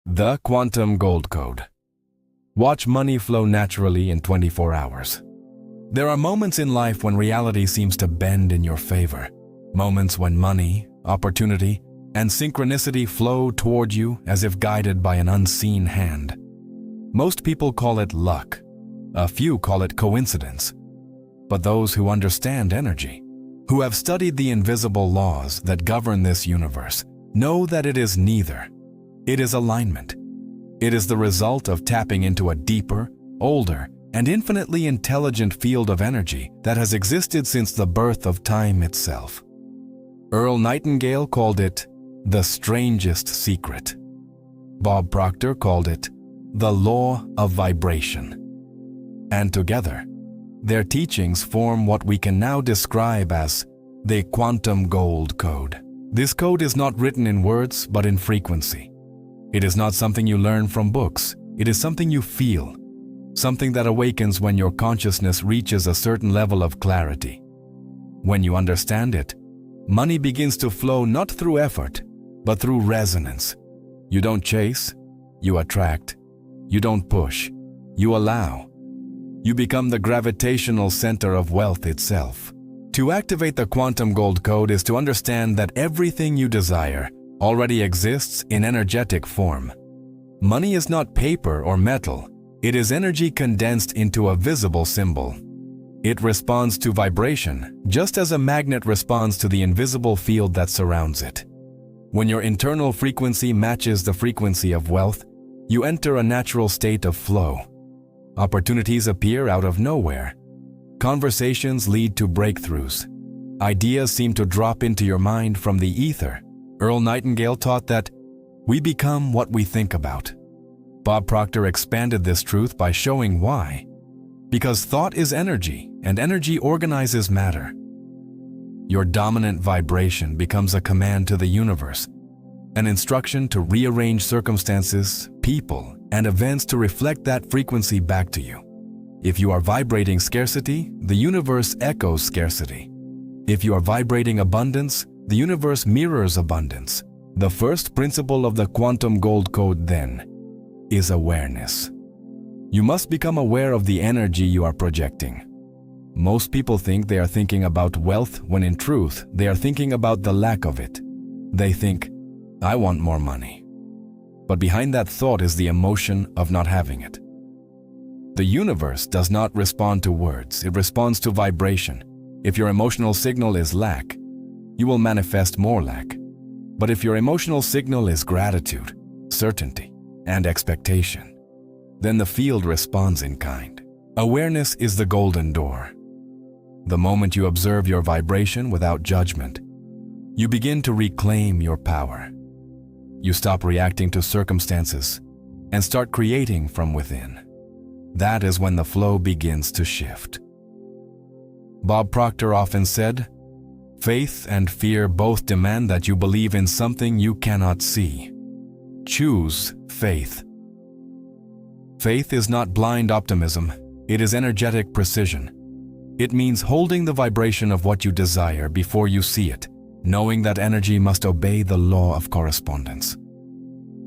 The Quantum Gold Code. Watch money flow naturally in 24 hours. There are moments in life when reality seems to bend in your favor. Moments when money, opportunity, and synchronicity flow toward you as if guided by an unseen hand. Most people call it luck. A few call it coincidence. But those who understand energy, who have studied the invisible laws that govern this universe, know that it is neither. It is alignment. It is the result of tapping into a deeper, older, and infinitely intelligent field of energy that has existed since the birth of time itself. Earl Nightingale called it the strangest secret. Bob Proctor called it the law of vibration. And together, their teachings form what we can now describe as the Quantum Gold Code. This code is not written in words, but in frequency. It is not something you learn from books. It is something you feel, something that awakens when your consciousness reaches a certain level of clarity. When you understand it, money begins to flow not through effort, but through resonance. You don't chase, you attract. You don't push, you allow. You become the gravitational center of wealth itself. To activate the Quantum Gold Code is to understand that everything you desire already exists in energetic form. Money is not paper or metal. It is energy condensed into a visible symbol. It responds to vibration, just as a magnet responds to the invisible field that surrounds it. When your internal frequency matches the frequency of wealth, you enter a natural state of flow. Opportunities appear out of nowhere. Conversations lead to breakthroughs. Ideas seem to drop into your mind from the ether. Earl Nightingale taught that we become what we think about. Bob Proctor expanded this truth by showing why. Because thought is energy, and energy organizes matter. Your dominant vibration becomes a command to the universe, an instruction to rearrange circumstances, people, and events to reflect that frequency back to you. If you are vibrating scarcity, the universe echoes scarcity. If you are vibrating abundance, the universe mirrors abundance. The first principle of the Quantum Gold Code, then, is awareness. You must become aware of the energy you are projecting. Most people think they are thinking about wealth when in truth, they are thinking about the lack of it. They think, I want more money. But behind that thought is the emotion of not having it. The universe does not respond to words, it responds to vibration. If your emotional signal is lack, you will manifest more lack. But if your emotional signal is gratitude, certainty, and expectation, then the field responds in kind. Awareness is the golden door. The moment you observe your vibration without judgment, you begin to reclaim your power. You stop reacting to circumstances and start creating from within. That is when the flow begins to shift. Bob Proctor often said, faith and fear both demand that you believe in something you cannot see. Choose faith. Faith is not blind optimism, it is energetic precision. It means holding the vibration of what you desire before you see it, knowing that energy must obey the law of correspondence.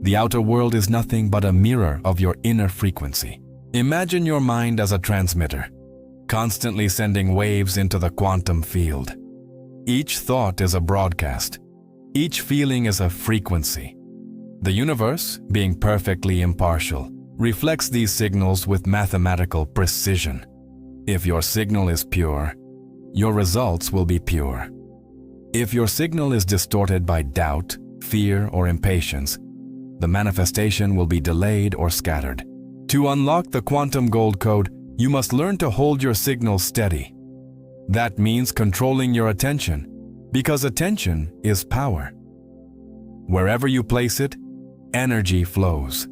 The outer world is nothing but a mirror of your inner frequency. Imagine your mind as a transmitter, constantly sending waves into the quantum field. Each thought is a broadcast. Each feeling is a frequency. The universe, being perfectly impartial, reflects these signals with mathematical precision. If your signal is pure, your results will be pure. If your signal is distorted by doubt, fear, or impatience, the manifestation will be delayed or scattered. To unlock the Quantum Gold Code, you must learn to hold your signal steady. That means controlling your attention, because attention is power. Wherever you place it, energy flows.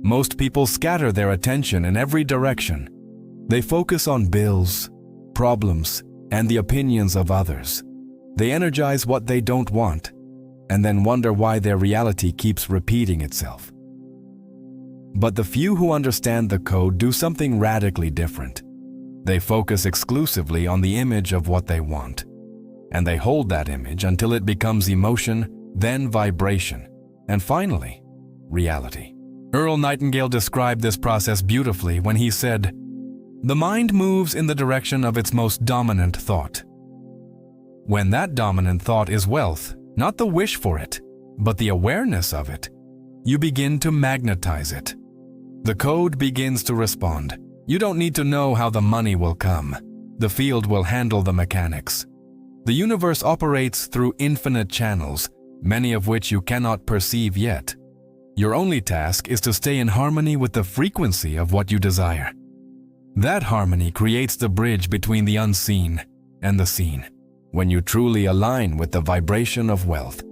Most people scatter their attention in every direction. They focus on bills, problems, and the opinions of others. They energize what they don't want, and then wonder why their reality keeps repeating itself. But the few who understand the code do something radically different. They focus exclusively on the image of what they want, and they hold that image until it becomes emotion, then vibration, and finally, reality. Earl Nightingale described this process beautifully when he said, "The mind moves in the direction of its most dominant thought. When that dominant thought is wealth, not the wish for it, but the awareness of it, you begin to magnetize it. The code begins to respond. You don't need to know how the money will come. The field will handle the mechanics. The universe operates through infinite channels, many of which you cannot perceive yet. Your only task is to stay in harmony with the frequency of what you desire. That harmony creates the bridge between the unseen and the seen. When you truly align with the vibration of wealth,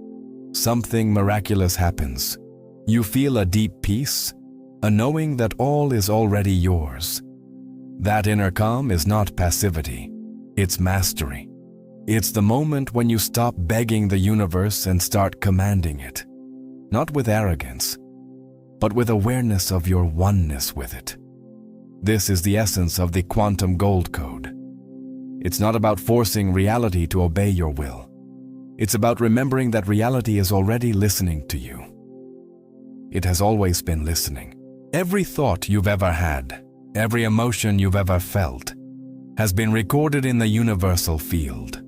something miraculous happens. You feel a deep peace, a knowing that all is already yours. That inner calm is not passivity, it's mastery. It's the moment when you stop begging the universe and start commanding it. Not with arrogance, but with awareness of your oneness with it. This is the essence of the quantum gold code. It's not about forcing reality to obey your will. It's about remembering that reality is already listening to you. It has always been listening. Every thought you've ever had, every emotion you've ever felt, has been recorded in the universal field.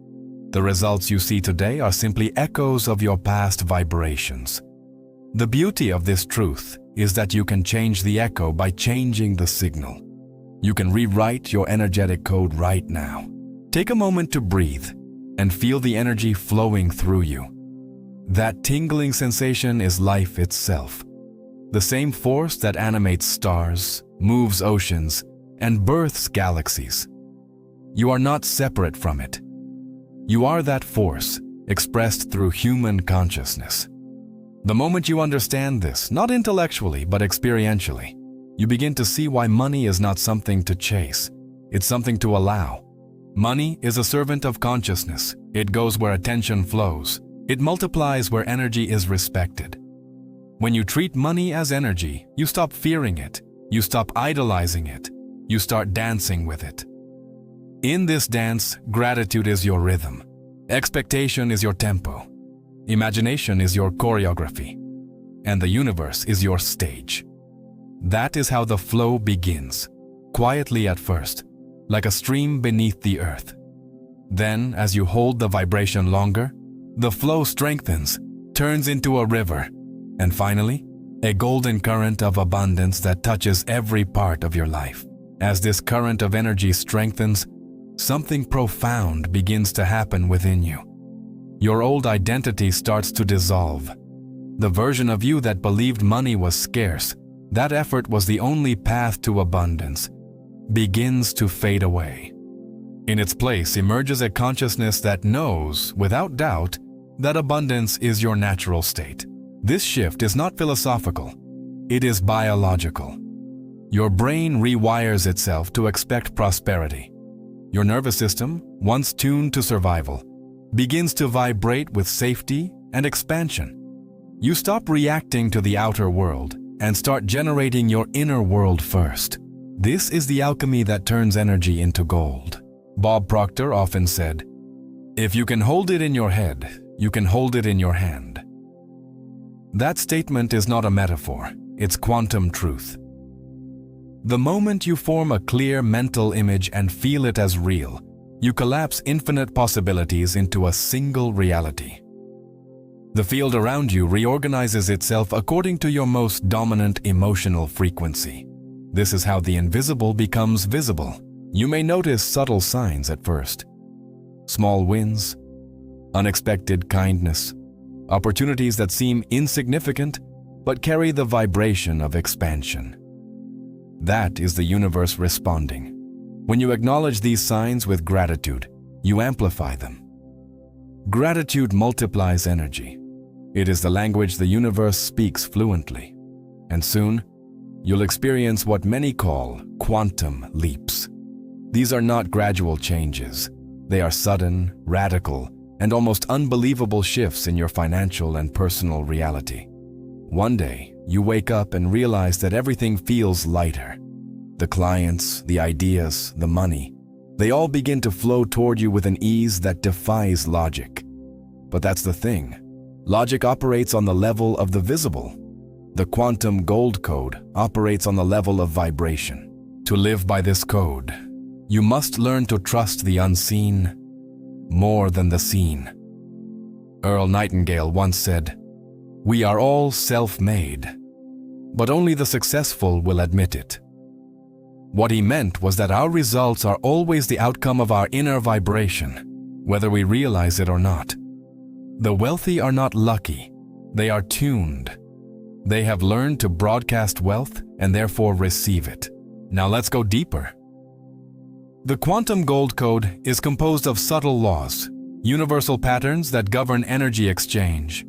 The results you see today are simply echoes of your past vibrations. The beauty of this truth is that you can change the echo by changing the signal. You can rewrite your energetic code right now. Take a moment to breathe and feel the energy flowing through you. That tingling sensation is life itself. The same force that animates stars, moves oceans, and births galaxies. You are not separate from it. You are that force, expressed through human consciousness. The moment you understand this, not intellectually but experientially, you begin to see why money is not something to chase. It's something to allow. Money is a servant of consciousness. It goes where attention flows. It multiplies where energy is respected. When you treat money as energy, you stop fearing it. You stop idolizing it. You start dancing with it. In this dance, gratitude is your rhythm. Expectation is your tempo. Imagination is your choreography. And the universe is your stage. That is how the flow begins, quietly at first, like a stream beneath the earth. Then, as you hold the vibration longer, the flow strengthens, turns into a river, and finally, a golden current of abundance that touches every part of your life. As this current of energy strengthens, something profound begins to happen within you. Your old identity starts to dissolve. The version of you that believed money was scarce, that effort was the only path to abundance, begins to fade away. In its place emerges a consciousness that knows, without doubt, that abundance is your natural state. This shift is not philosophical, it is biological. Your brain rewires itself to expect prosperity. Your nervous system, once tuned to survival, begins to vibrate with safety and expansion. You stop reacting to the outer world and start generating your inner world first. This is the alchemy that turns energy into gold. Bob Proctor often said, "If you can hold it in your head, you can hold it in your hand." That statement is not a metaphor, it's quantum truth. The moment you form a clear mental image and feel it as real, you collapse infinite possibilities into a single reality. The field around you reorganizes itself according to your most dominant emotional frequency. This is how the invisible becomes visible. You may notice subtle signs at first. Small wins, unexpected kindness, opportunities that seem insignificant but carry the vibration of expansion. That is the universe responding. When you acknowledge these signs with gratitude, you amplify them. Gratitude multiplies energy. It is the language the universe speaks fluently. And soon, you'll experience what many call quantum leaps. These are not gradual changes. They are sudden, radical, and almost unbelievable shifts in your financial and personal reality. One day, you wake up and realize that everything feels lighter. The clients, the ideas, the money, they all begin to flow toward you with an ease that defies logic. But that's the thing. Logic operates on the level of the visible. The quantum gold code operates on the level of vibration. To live by this code, you must learn to trust the unseen more than the seen. Earl Nightingale once said, "We are all self-made, but only the successful will admit it." What he meant was that our results are always the outcome of our inner vibration, whether we realize it or not. The wealthy are not lucky, they are tuned. They have learned to broadcast wealth and therefore receive it. Now let's go deeper. The quantum gold code is composed of subtle laws, universal patterns that govern energy exchange.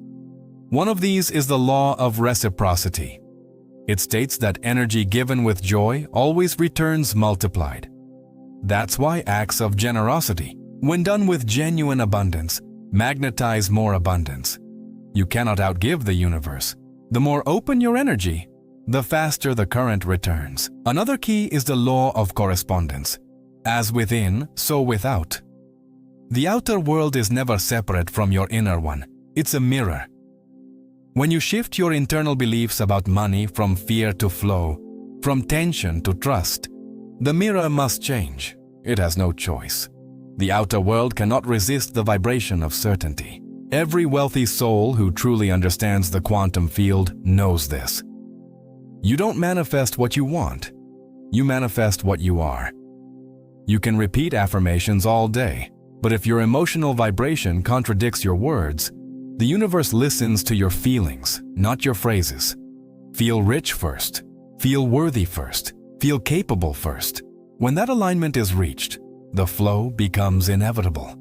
One of these is the law of reciprocity. It states that energy given with joy always returns multiplied. That's why acts of generosity, when done with genuine abundance, magnetize more abundance. You cannot outgive the universe. The more open your energy, the faster the current returns. Another key is the law of correspondence. As within, so without. The outer world is never separate from your inner one. It's a mirror. When you shift your internal beliefs about money from fear to flow, from tension to trust, the mirror must change. It has no choice. The outer world cannot resist the vibration of certainty. Every wealthy soul who truly understands the quantum field knows this. You don't manifest what you want. You manifest what you are. You can repeat affirmations all day, but if your emotional vibration contradicts your words, the universe listens to your feelings, not your phrases. Feel rich first. Feel worthy first. Feel capable first. When that alignment is reached, the flow becomes inevitable.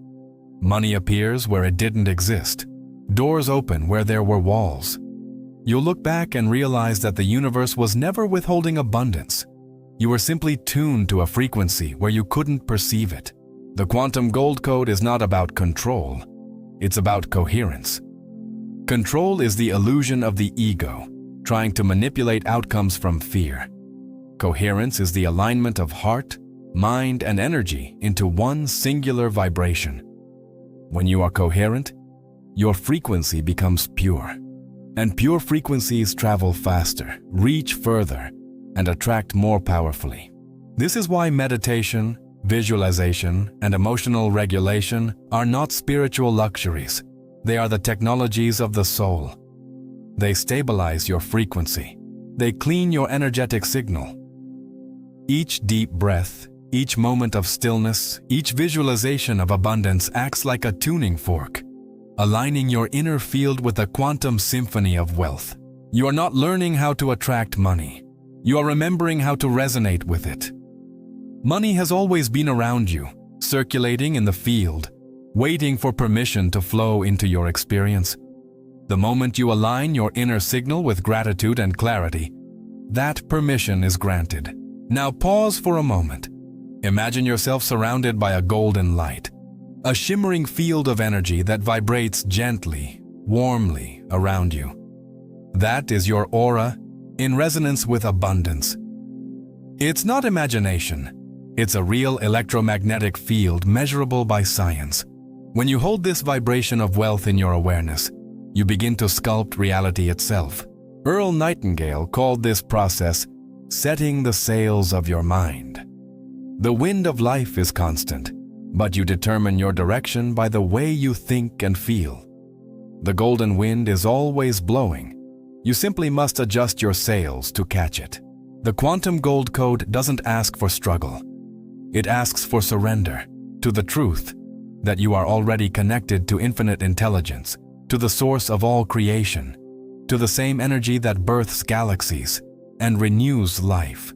Money appears where it didn't exist. Doors open where there were walls. You'll look back and realize that the universe was never withholding abundance. You were simply tuned to a frequency where you couldn't perceive it. The quantum gold code is not about control. It's about coherence. Control is the illusion of the ego, trying to manipulate outcomes from fear. Coherence is the alignment of heart, mind, and energy into one singular vibration. When you are coherent, your frequency becomes pure. And pure frequencies travel faster, reach further, and attract more powerfully. This is why meditation, visualization, and emotional regulation are not spiritual luxuries. They are the technologies of the soul. They stabilize your frequency. They clean your energetic signal. Each deep breath, each moment of stillness, each visualization of abundance acts like a tuning fork, aligning your inner field with a quantum symphony of wealth. You are not learning how to attract money. You are remembering how to resonate with it. Money has always been around you, circulating in the field, waiting for permission to flow into your experience. The moment you align your inner signal with gratitude and clarity, that permission is granted. Now pause for a moment. Imagine yourself surrounded by a golden light, a shimmering field of energy that vibrates gently, warmly around you. That is your aura, in resonance with abundance. It's not imagination. It's a real electromagnetic field measurable by science. When you hold this vibration of wealth in your awareness, you begin to sculpt reality itself. Earl Nightingale called this process setting the sails of your mind. The wind of life is constant, but you determine your direction by the way you think and feel. The golden wind is always blowing. You simply must adjust your sails to catch it. The quantum gold code doesn't ask for struggle. It asks for surrender to the truth that you are already connected to infinite intelligence, to the source of all creation, to the same energy that births galaxies and renews life.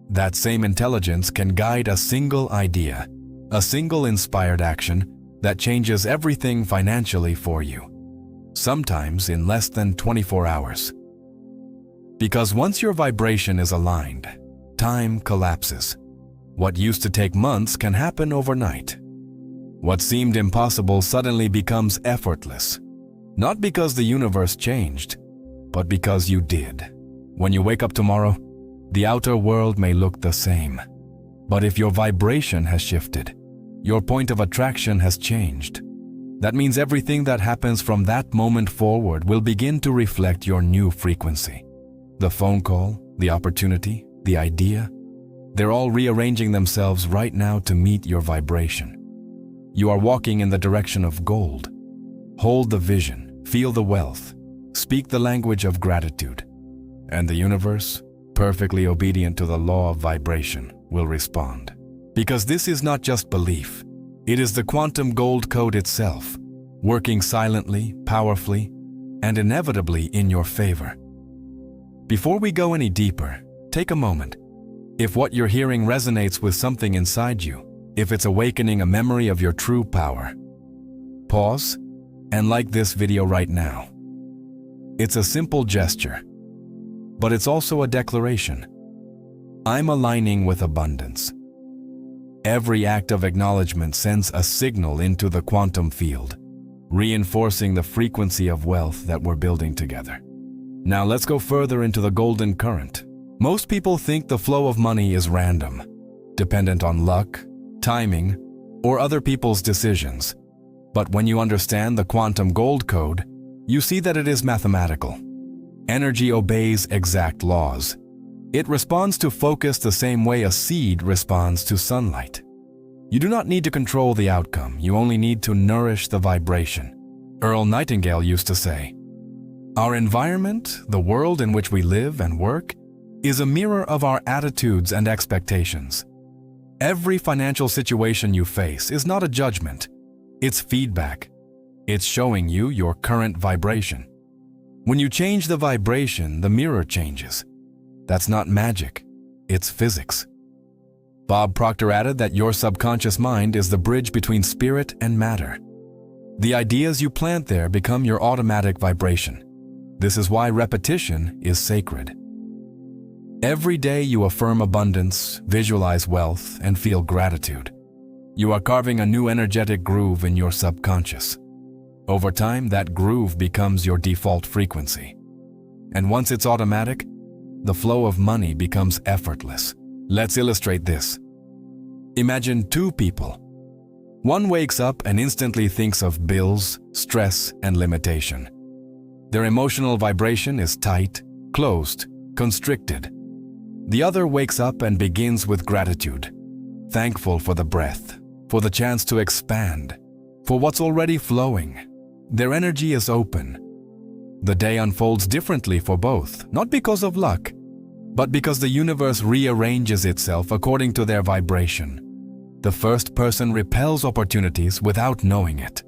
That same intelligence can guide a single idea, a single inspired action that changes everything financially for you, sometimes in less than 24 hours. Because once your vibration is aligned, time collapses. What used to take months can happen overnight. What seemed impossible suddenly becomes effortless, not because the universe changed, but because you did. When you wake up tomorrow, the outer world may look the same, but if your vibration has shifted, your point of attraction has changed. That means everything that happens from that moment forward will begin to reflect your new frequency. The phone call, the opportunity, the idea, they're all rearranging themselves right now to meet your vibration. You are walking in the direction of gold. Hold the vision, feel the wealth, speak the language of gratitude, and the universe, perfectly obedient to the law of vibration, will respond. Because this is not just belief, it is the quantum gold code itself, working silently, powerfully, and inevitably in your favor. Before we go any deeper, take a moment. If what you're hearing resonates with something inside you, if it's awakening a memory of your true power, pause and like this video right now. It's a simple gesture, but it's also a declaration. I'm aligning with abundance. Every act of acknowledgement sends a signal into the quantum field, reinforcing the frequency of wealth that we're building together. Now let's go further into the golden current. Most people think the flow of money is random, dependent on luck, timing, or other people's decisions. But when you understand the quantum gold code, you see that it is mathematical. Energy obeys exact laws. It responds to focus the same way a seed responds to sunlight. You do not need to control the outcome, you only need to nourish the vibration. Earl Nightingale used to say, "Our environment, the world in which we live and work, is a mirror of our attitudes and expectations." Every financial situation you face is not a judgment, it's feedback. It's showing you your current vibration. When you change the vibration, the mirror changes. That's not magic, it's physics. Bob Proctor added that your subconscious mind is the bridge between spirit and matter. The ideas you plant there become your automatic vibration. This is why repetition is sacred. Every day you affirm abundance, visualize wealth, and feel gratitude. You are carving a new energetic groove in your subconscious. Over time, that groove becomes your default frequency. And once it's automatic, the flow of money becomes effortless. Let's illustrate this. Imagine two people. One wakes up and instantly thinks of bills, stress, and limitation. Their emotional vibration is tight, closed, constricted. The other wakes up and begins with gratitude, thankful for the breath, for the chance to expand, for what's already flowing. Their energy is open. The day unfolds differently for both, not because of luck, but because the universe rearranges itself according to their vibration. The first person repels opportunities without knowing it.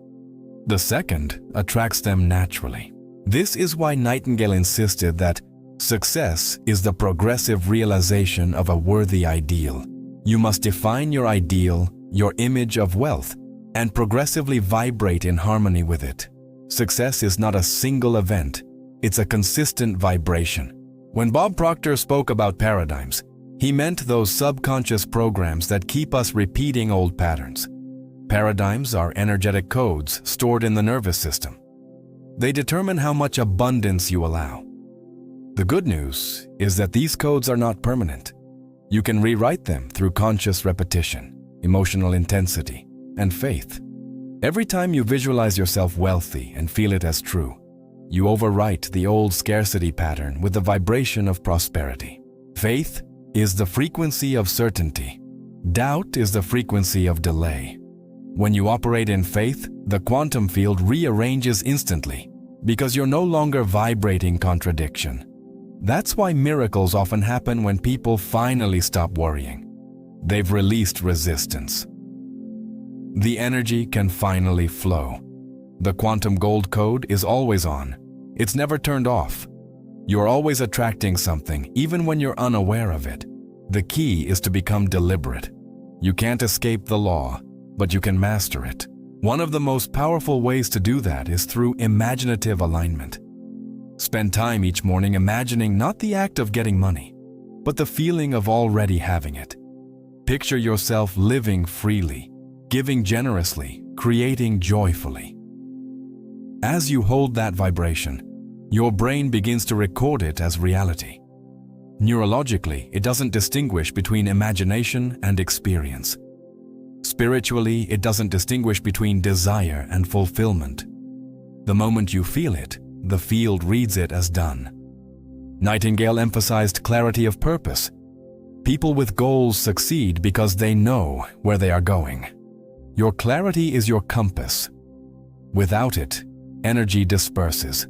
The second attracts them naturally. This is why Nightingale insisted that success is the progressive realization of a worthy ideal. You must define your ideal, your image of wealth, and progressively vibrate in harmony with it. Success is not a single event, it's a consistent vibration. When Bob Proctor spoke about paradigms, he meant those subconscious programs that keep us repeating old patterns. Paradigms are energetic codes stored in the nervous system. They determine how much abundance you allow. The good news is that these codes are not permanent. You can rewrite them through conscious repetition, emotional intensity, and faith. Every time you visualize yourself wealthy and feel it as true, you overwrite the old scarcity pattern with the vibration of prosperity. Faith is the frequency of certainty. Doubt is the frequency of delay. When you operate in faith, the quantum field rearranges instantly because you're no longer vibrating contradiction. That's why miracles often happen when people finally stop worrying. They've released resistance. The energy can finally flow. The quantum gold code is always on. It's never turned off. You're always attracting something, even when you're unaware of it. The key is to become deliberate. You can't escape the law, but you can master it. One of the most powerful ways to do that is through imaginative alignment. Spend time each morning imagining not the act of getting money, but the feeling of already having it. Picture yourself living freely, giving generously, creating joyfully. As you hold that vibration, your brain begins to record it as reality. Neurologically, it doesn't distinguish between imagination and experience. Spiritually, it doesn't distinguish between desire and fulfillment. The moment you feel it, the field reads it as done. Nightingale emphasized clarity of purpose. People with goals succeed because they know where they are going. Your clarity is your compass. Without it, energy disperses.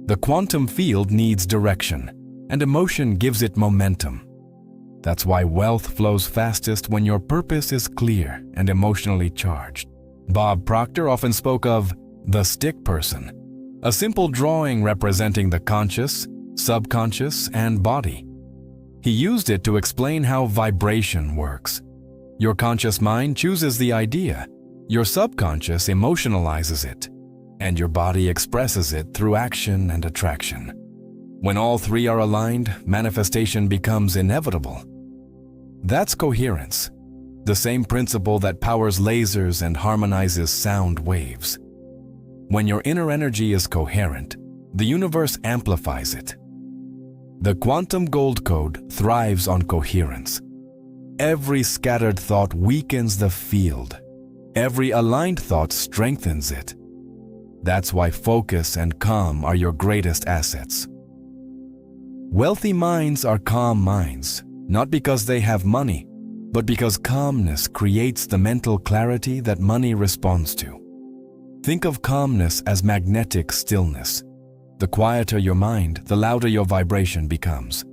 The quantum field needs direction, and emotion gives it momentum. That's why wealth flows fastest when your purpose is clear and emotionally charged. Bob Proctor often spoke of the stick person, a simple drawing representing the conscious, subconscious, and body. He used it to explain how vibration works. Your conscious mind chooses the idea, your subconscious emotionalizes it, and your body expresses it through action and attraction. When all three are aligned, manifestation becomes inevitable. That's coherence, the same principle that powers lasers and harmonizes sound waves. When your inner energy is coherent, the universe amplifies it. The quantum gold code thrives on coherence. Every scattered thought weakens the field. Every aligned thought strengthens it. That's why focus and calm are your greatest assets. Wealthy minds are calm minds, not because they have money, but because calmness creates the mental clarity that money responds to. Think of calmness as magnetic stillness. The quieter your mind, the louder your vibration becomes.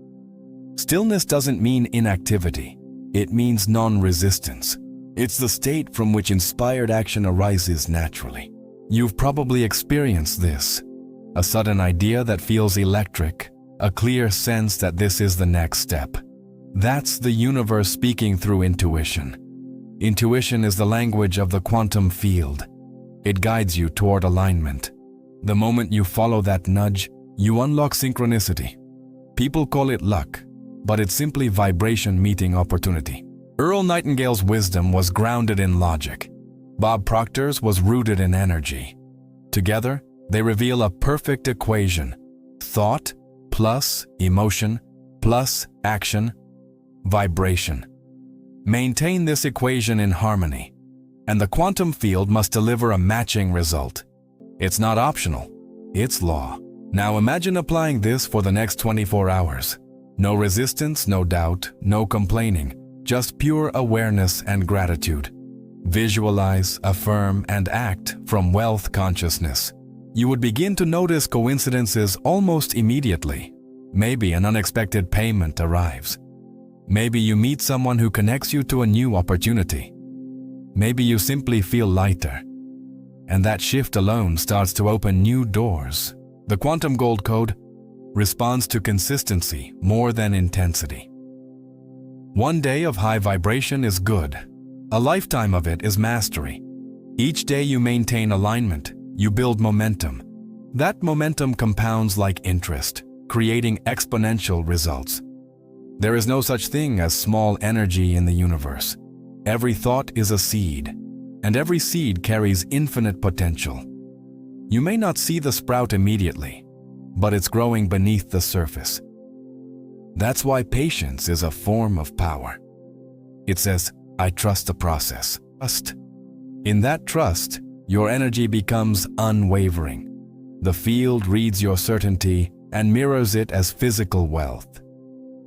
Stillness doesn't mean inactivity. It means non-resistance. It's the state from which inspired action arises naturally. You've probably experienced this. A sudden idea that feels electric, a clear sense that this is the next step. That's the universe speaking through intuition. Intuition is the language of the quantum field. It guides you toward alignment. The moment you follow that nudge, you unlock synchronicity. People call it luck, but it's simply vibration meeting opportunity. Earl Nightingale's wisdom was grounded in logic. Bob Proctor's was rooted in energy. Together, they reveal a perfect equation: thought plus emotion plus action, vibration. Maintain this equation in harmony, and the quantum field must deliver a matching result. It's not optional, it's law. Now imagine applying this for the next 24 hours. No resistance, no doubt, no complaining, just pure awareness and gratitude. Visualize, affirm, and act from wealth consciousness. You would begin to notice coincidences almost immediately. Maybe an unexpected payment arrives. Maybe you meet someone who connects you to a new opportunity. Maybe you simply feel lighter. And that shift alone starts to open new doors. The quantum gold code responds to consistency more than intensity. One day of high vibration is good. A lifetime of it is mastery. Each day you maintain alignment, you build momentum. That momentum compounds like interest, creating exponential results. There is no such thing as small energy in the universe. Every thought is a seed, and every seed carries infinite potential. You may not see the sprout immediately, but it's growing beneath the surface. That's why patience is a form of power. It says, I trust the process. Trust. In that trust, your energy becomes unwavering. The field reads your certainty and mirrors it as physical wealth.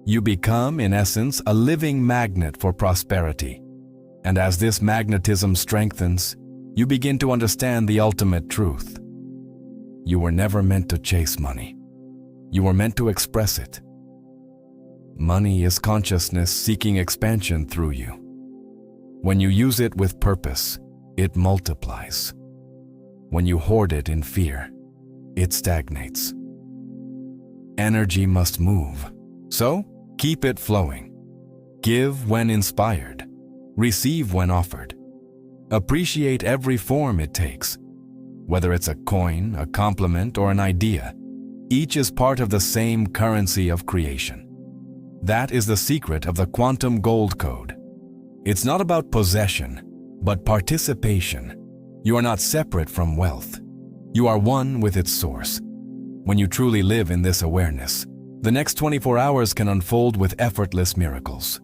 You become, in essence, a living magnet for prosperity. And as this magnetism strengthens, you begin to understand the ultimate truth. You were never meant to chase money. You were meant to express it. Money is consciousness seeking expansion through you. When you use it with purpose, it multiplies. When you hoard it in fear, it stagnates. Energy must move, so keep it flowing. Give when inspired. Receive when offered. Appreciate every form it takes. Whether it's a coin, a compliment, or an idea, each is part of the same currency of creation. That is the secret of the quantum gold code. It's not about possession, but participation. You are not separate from wealth. You are one with its source. When you truly live in this awareness, the next 24 hours can unfold with effortless miracles.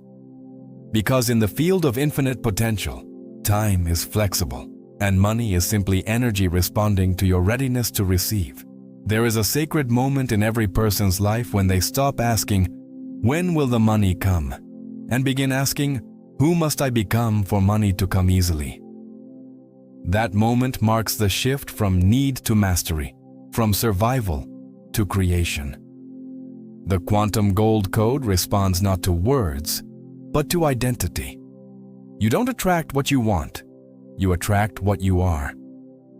Because in the field of infinite potential, Time is flexible, and money is simply energy responding to your readiness to receive. There is a sacred moment in every person's life when they stop asking, "When will the money come?" and begin asking, "Who must I become for money to come easily?" That moment marks the shift from need to mastery, from survival to creation. The quantum gold code responds not to words, but to identity. You don't attract what you want, you attract what you are.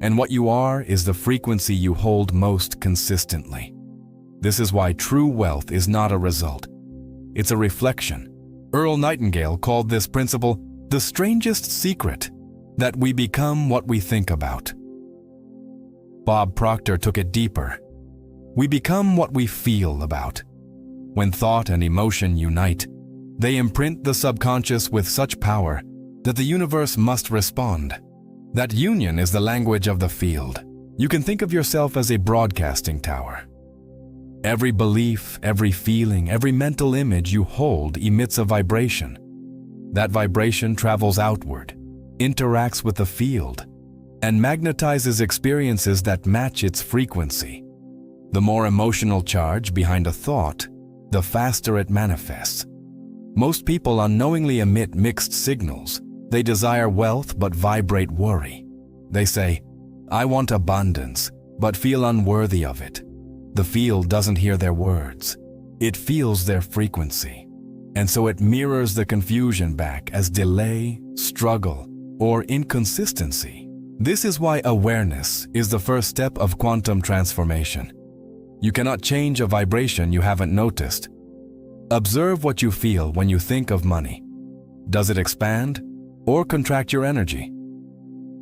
And what you are is the frequency you hold most consistently. This is why true wealth is not a result. It's a reflection. Earl Nightingale called this principle the strangest secret, that we become what we think about. Bob Proctor took it deeper. We become what we feel about. When thought and emotion unite, they imprint the subconscious with such power that the universe must respond. That union is the language of the field. You can think of yourself as a broadcasting tower. Every belief, every feeling, every mental image you hold emits a vibration. That vibration travels outward, interacts with the field, and magnetizes experiences that match its frequency. The more emotional charge behind a thought, the faster it manifests. Most people unknowingly emit mixed signals. They desire wealth but vibrate worry. They say, "I want abundance," but feel unworthy of it. The field doesn't hear their words. It feels their frequency. And so it mirrors the confusion back as delay, struggle, or inconsistency. This is why awareness is the first step of quantum transformation. You cannot change a vibration you haven't noticed. Observe what you feel when you think of money. Does it expand or contract your energy?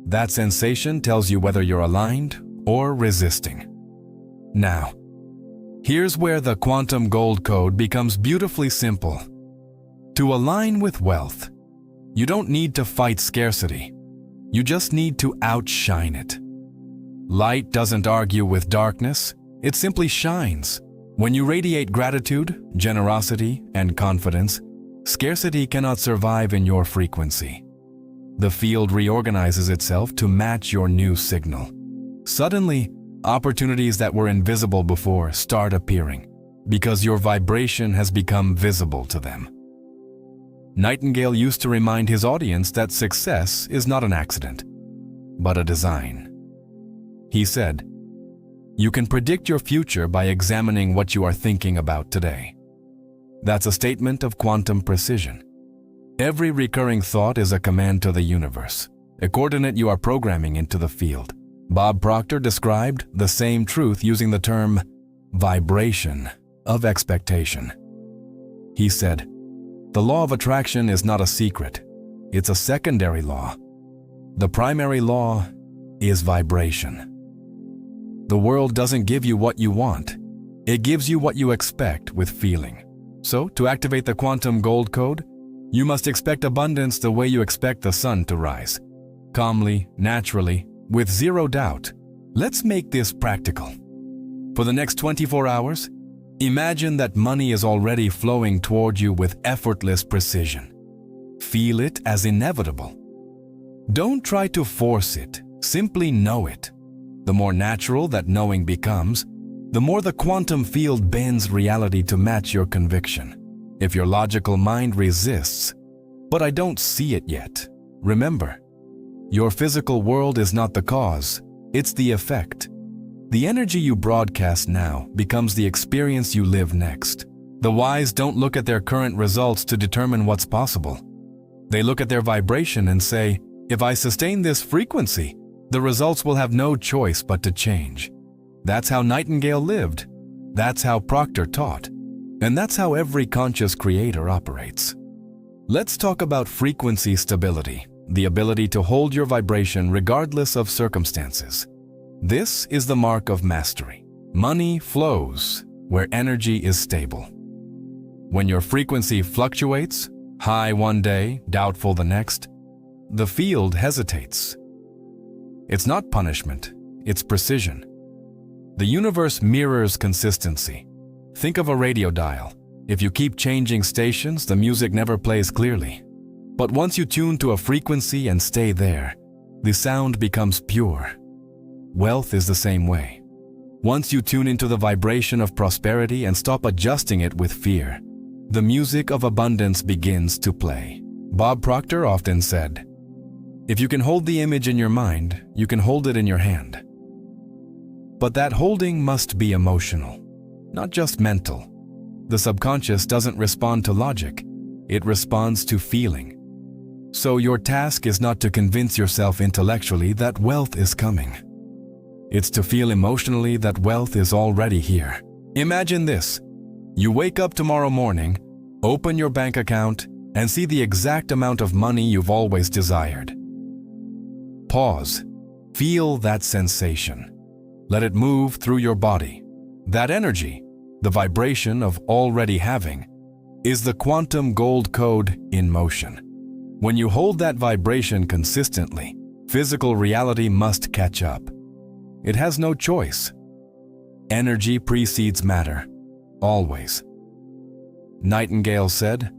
That sensation tells you whether you're aligned or resisting. Now, here's where the quantum gold code becomes beautifully simple. To align with wealth, you don't need to fight scarcity. You just need to outshine it. Light doesn't argue with darkness, it simply shines. When you radiate gratitude, generosity, and confidence, scarcity cannot survive in your frequency. The field reorganizes itself to match your new signal. Suddenly, opportunities that were invisible before start appearing because your vibration has become visible to them. Nightingale used to remind his audience that success is not an accident, but a design. He said, "You can predict your future by examining what you are thinking about today." That's a statement of quantum precision. Every recurring thought is a command to the universe, a coordinate you are programming into the field. Bob Proctor described the same truth using the term vibration of expectation. He said, "The law of attraction is not a secret. It's a secondary law. The primary law is vibration. The world doesn't give you what you want. It gives you what you expect with feeling. So, to activate the quantum gold code, you must expect abundance the way you expect the sun to rise. Calmly, naturally, with zero doubt. Let's make this practical. For the next 24 hours, imagine that money is already flowing toward you with effortless precision. Feel it as inevitable. Don't try to force it, simply know it. The more natural that knowing becomes, the more the quantum field bends reality to match your conviction. If your logical mind resists, "But I don't see it yet," remember, your physical world is not the cause, it's the effect. The energy you broadcast now becomes the experience you live next. The wise don't look at their current results to determine what's possible. They look at their vibration and say, "If I sustain this frequency, the results will have no choice but to change." That's how Nightingale lived. That's how Proctor taught. And that's how every conscious creator operates. Let's talk about frequency stability, the ability to hold your vibration regardless of circumstances. This is the mark of mastery. Money flows where energy is stable. When your frequency fluctuates, high one day, doubtful the next, the field hesitates. It's not punishment, it's precision. The universe mirrors consistency. Think of a radio dial. If you keep changing stations, the music never plays clearly. But once you tune to a frequency and stay there, the sound becomes pure. Wealth is the same way. Once you tune into the vibration of prosperity and stop adjusting it with fear, the music of abundance begins to play. Bob Proctor often said, "If you can hold the image in your mind, you can hold it in your hand." But that holding must be emotional, not just mental. The subconscious doesn't respond to logic, it responds to feeling. So your task is not to convince yourself intellectually that wealth is coming. It's to feel emotionally that wealth is already here. Imagine this. You wake up tomorrow morning, open your bank account, and see the exact amount of money you've always desired. Pause. Feel that sensation. Let it move through your body. That energy, the vibration of already having, is the quantum gold code in motion. When you hold that vibration consistently, physical reality must catch up. It has no choice. Energy precedes matter, always. Nightingale said,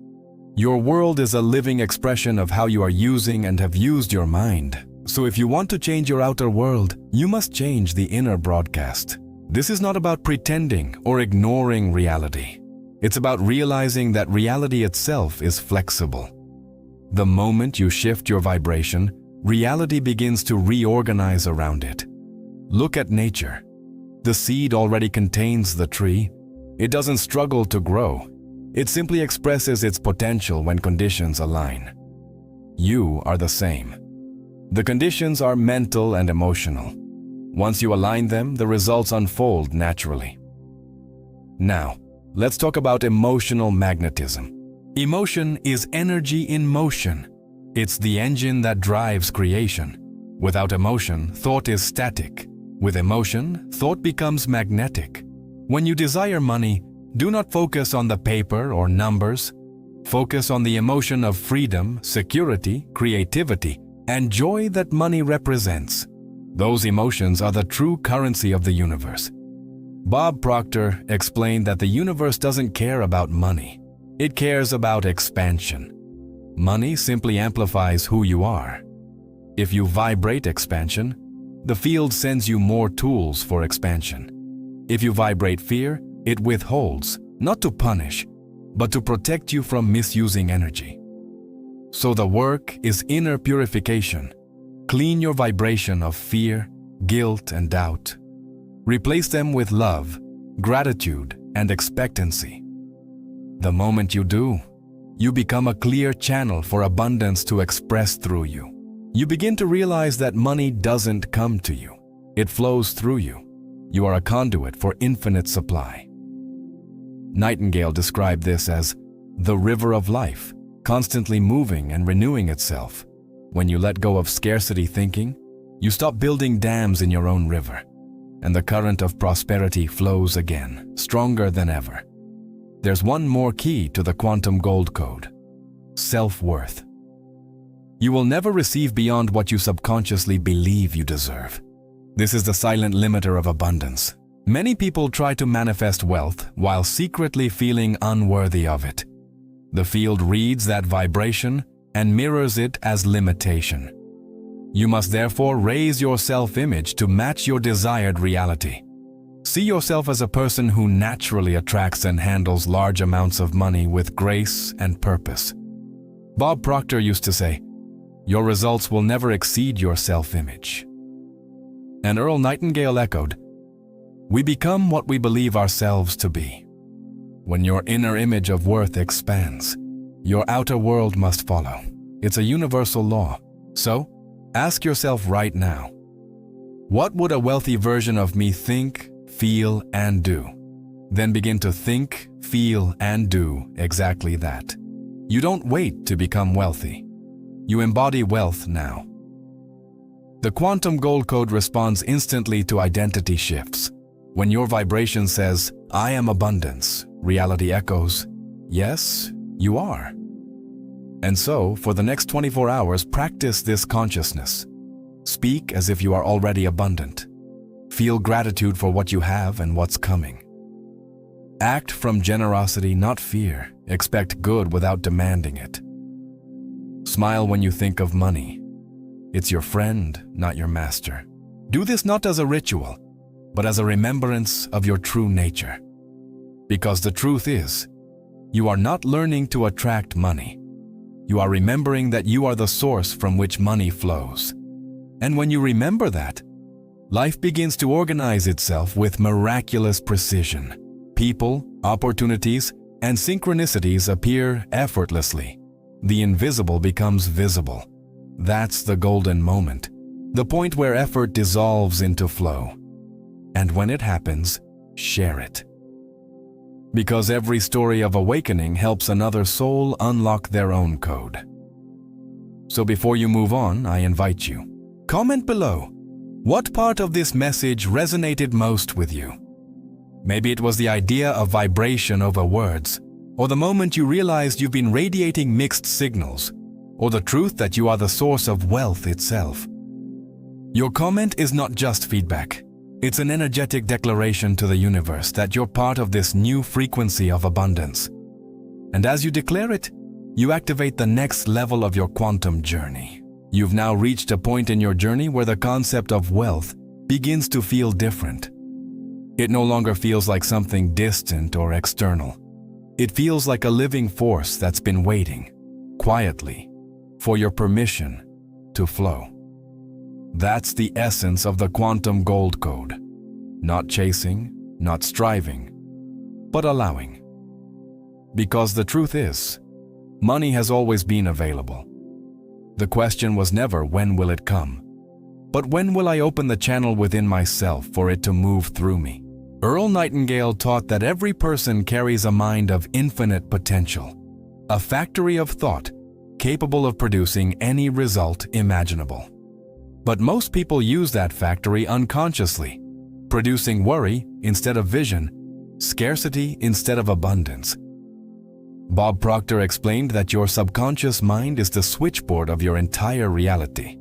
"Your world is a living expression of how you are using and have used your mind. So if you want to change your outer world, you must change the inner broadcast." This is not about pretending or ignoring reality. It's about realizing that reality itself is flexible. The moment you shift your vibration, reality begins to reorganize around it. Look at nature. The seed already contains the tree. It doesn't struggle to grow. It simply expresses its potential when conditions align. You are the same. The conditions are mental and emotional. Once you align them, the results unfold naturally. Now, let's talk about emotional magnetism. Emotion is energy in motion. It's the engine that drives creation. Without emotion, thought is static. With emotion, thought becomes magnetic. When you desire money, do not focus on the paper or numbers. Focus on the emotion of freedom, security, creativity, and joy that money represents. Those emotions are the true currency of the universe. Bob Proctor explained that the universe doesn't care about money. It cares about expansion. Money simply amplifies who you are. If you vibrate expansion, the field sends you more tools for expansion. If you vibrate fear, it withholds, not to punish, but to protect you from misusing energy. So the work is inner purification. Clean your vibration of fear, guilt, and doubt. Replace them with love, gratitude, and expectancy. The moment you do, you become a clear channel for abundance to express through you. You begin to realize that money doesn't come to you. It flows through you. You are a conduit for infinite supply. Nightingale described this as the river of life, constantly moving and renewing itself. When you let go of scarcity thinking, you stop building dams in your own river, and the current of prosperity flows again, stronger than ever. There's one more key to the quantum gold code: self-worth. You will never receive beyond what you subconsciously believe you deserve. This is the silent limiter of abundance. Many people try to manifest wealth while secretly feeling unworthy of it. The field reads that vibration and mirrors it as limitation. You must therefore raise your self-image to match your desired reality. See yourself as a person who naturally attracts and handles large amounts of money with grace and purpose. Bob Proctor used to say, "Your results will never exceed your self-image." And Earl Nightingale echoed, "We become what we believe ourselves to be." When your inner image of worth expands, your outer world must follow. It's a universal law. So, ask yourself right now, what would a wealthy version of me think, feel, and do? Then begin to think, feel, and do exactly that. You don't wait to become wealthy. You embody wealth now. The quantum gold code responds instantly to identity shifts. When your vibration says, "I am abundance," reality echoes, "Yes, you are." And so, for the next 24 hours, practice this consciousness. Speak as if you are already abundant. Feel gratitude for what you have and what's coming. Act from generosity, not fear. Expect good without demanding it. Smile when you think of money. It's your friend, not your master. Do this not as a ritual, but as a remembrance of your true nature. Because the truth is, you are not learning to attract money. You are remembering that you are the source from which money flows. And when you remember that, life begins to organize itself with miraculous precision. People, opportunities, and synchronicities appear effortlessly. The invisible becomes visible. That's the golden moment, the point where effort dissolves into flow. And when it happens, share it. Because every story of awakening helps another soul unlock their own code. So before you move on, I invite you. Comment below. What part of this message resonated most with you? Maybe it was the idea of vibration over words, or the moment you realized you've been radiating mixed signals, or the truth that you are the source of wealth itself. Your comment is not just feedback. It's an energetic declaration to the universe that you're part of this new frequency of abundance. And as you declare it, you activate the next level of your quantum journey. You've now reached a point in your journey where the concept of wealth begins to feel different. It no longer feels like something distant or external. It feels like a living force that's been waiting, quietly, for your permission to flow. That's the essence of the quantum gold code. Not chasing, not striving, but allowing. Because the truth is, money has always been available. The question was never when will it come, but when will I open the channel within myself for it to move through me? Earl Nightingale taught that every person carries a mind of infinite potential, a factory of thought capable of producing any result imaginable. But most people use that factory unconsciously, producing worry instead of vision, scarcity instead of abundance. Bob Proctor explained that your subconscious mind is the switchboard of your entire reality.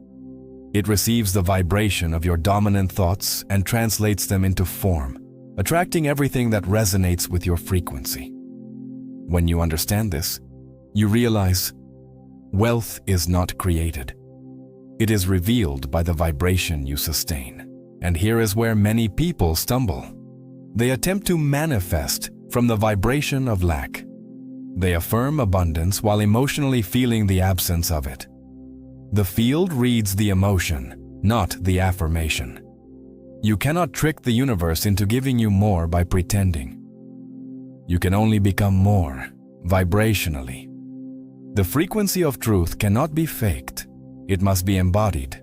It receives the vibration of your dominant thoughts and translates them into form, attracting everything that resonates with your frequency. When you understand this, you realize wealth is not created. It is revealed by the vibration you sustain. And here is where many people stumble. They attempt to manifest from the vibration of lack. They affirm abundance while emotionally feeling the absence of it. The field reads the emotion, not the affirmation. You cannot trick the universe into giving you more by pretending. You can only become more vibrationally. The frequency of truth cannot be faked. It must be embodied.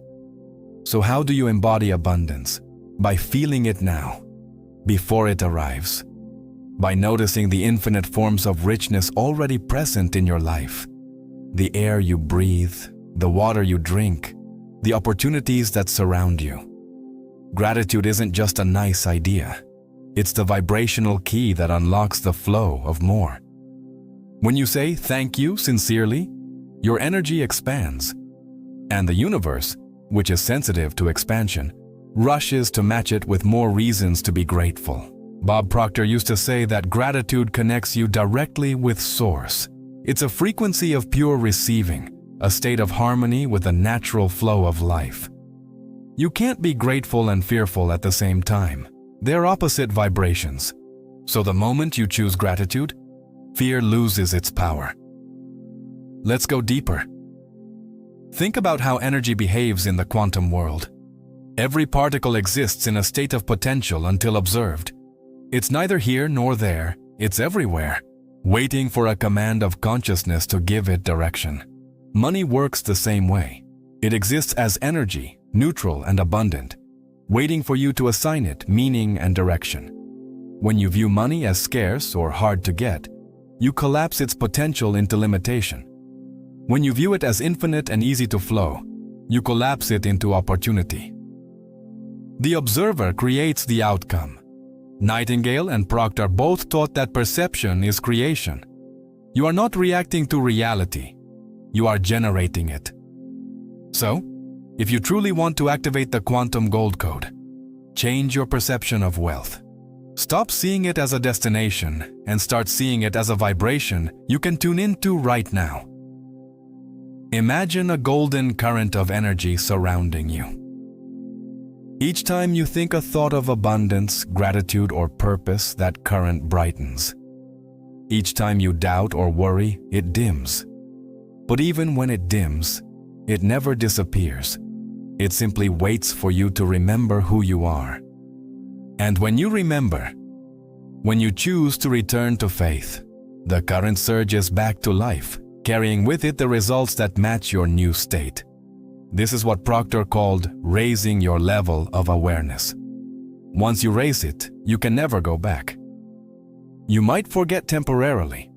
So how do you embody abundance? By feeling it now, before it arrives. By noticing the infinite forms of richness already present in your life. The air you breathe, the water you drink, the opportunities that surround you. Gratitude isn't just a nice idea. It's the vibrational key that unlocks the flow of more. When you say thank you sincerely, your energy expands. And the universe, which is sensitive to expansion, rushes to match it with more reasons to be grateful. Bob Proctor used to say that gratitude connects you directly with Source. It's a frequency of pure receiving, a state of harmony with the natural flow of life. You can't be grateful and fearful at the same time. They're opposite vibrations. So the moment you choose gratitude, fear loses its power. Let's go deeper. Think about how energy behaves in the quantum world. Every particle exists in a state of potential until observed. It's neither here nor there, it's everywhere, waiting for a command of consciousness to give it direction. Money works the same way. It exists as energy, neutral and abundant, waiting for you to assign it meaning and direction. When you view money as scarce or hard to get, you collapse its potential into limitation. When you view it as infinite and easy to flow, you collapse it into opportunity. The observer creates the outcome. Nightingale and Proctor both taught that perception is creation. You are not reacting to reality. You are generating it. So, if you truly want to activate the quantum gold code, change your perception of wealth. Stop seeing it as a destination and start seeing it as a vibration you can tune into right now. Imagine a golden current of energy surrounding you. Each time you think a thought of abundance, gratitude, or purpose, that current brightens. Each time you doubt or worry, it dims. But even when it dims, it never disappears. It simply waits for you to remember who you are. And when you remember, when you choose to return to faith, the current surges back to life, carrying with it the results that match your new state. This is what Proctor called raising your level of awareness. Once you raise it, you can never go back. You might forget temporarily,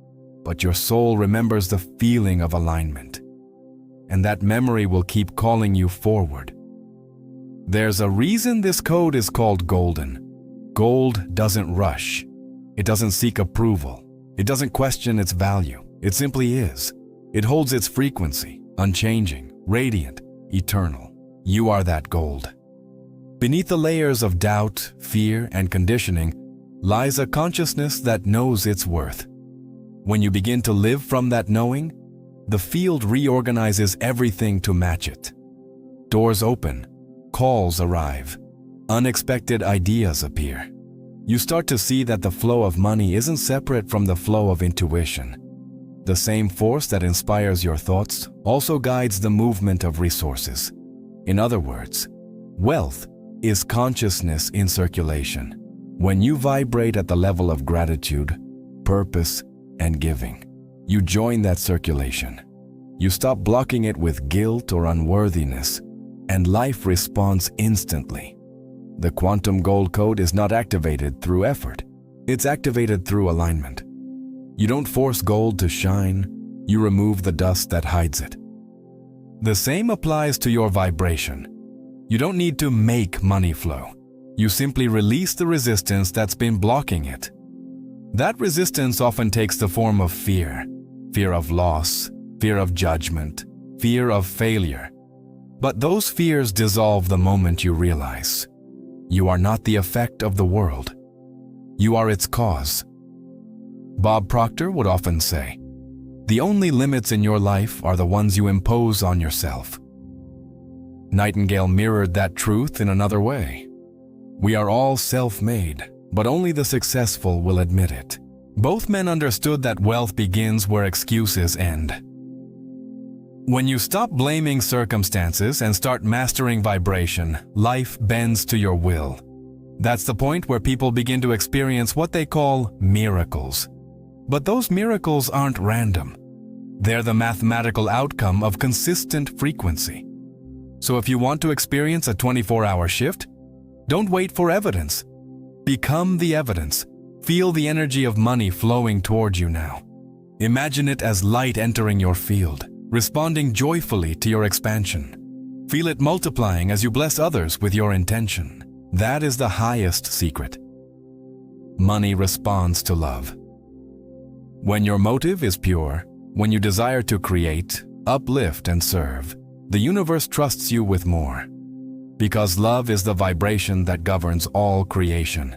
but your soul remembers the feeling of alignment, and that memory will keep calling you forward. There's a reason this code is called golden. Gold doesn't rush. It doesn't seek approval. It doesn't question its value. It simply is. It holds its frequency, unchanging, radiant, eternal. You are that gold. Beneath the layers of doubt, fear, and conditioning lies a consciousness that knows its worth. When you begin to live from that knowing, the field reorganizes everything to match it. Doors open, calls arrive, unexpected ideas appear. You start to see that the flow of money isn't separate from the flow of intuition. The same force that inspires your thoughts also guides the movement of resources. In other words, wealth is consciousness in circulation. When you vibrate at the level of gratitude, purpose, and giving, you join that circulation. You stop blocking it with guilt or unworthiness, and life responds instantly. The quantum gold code is not activated through effort. It's activated through alignment. You don't force gold to shine, you remove the dust that hides it. The same applies to your vibration. You don't need to make money flow. You simply release the resistance that's been blocking it. That resistance often takes the form of fear. Fear of loss, fear of judgment, fear of failure. But those fears dissolve the moment you realize you are not the effect of the world. You are its cause. Bob Proctor would often say, "The only limits in your life are the ones you impose on yourself." Nightingale mirrored that truth in another way. We are all self-made, but only the successful will admit it. Both men understood that wealth begins where excuses end. When you stop blaming circumstances and start mastering vibration, life bends to your will. That's the point where people begin to experience what they call miracles. But those miracles aren't random. They're the mathematical outcome of consistent frequency. So if you want to experience a 24-hour shift, don't wait for evidence. Become the evidence. Feel the energy of money flowing towards you now. Imagine it as light entering your field, responding joyfully to your expansion. Feel it multiplying as you bless others with your intention. That is the highest secret. Money responds to love. When your motive is pure, when you desire to create, uplift, and serve, the universe trusts you with more. Because love is the vibration that governs all creation.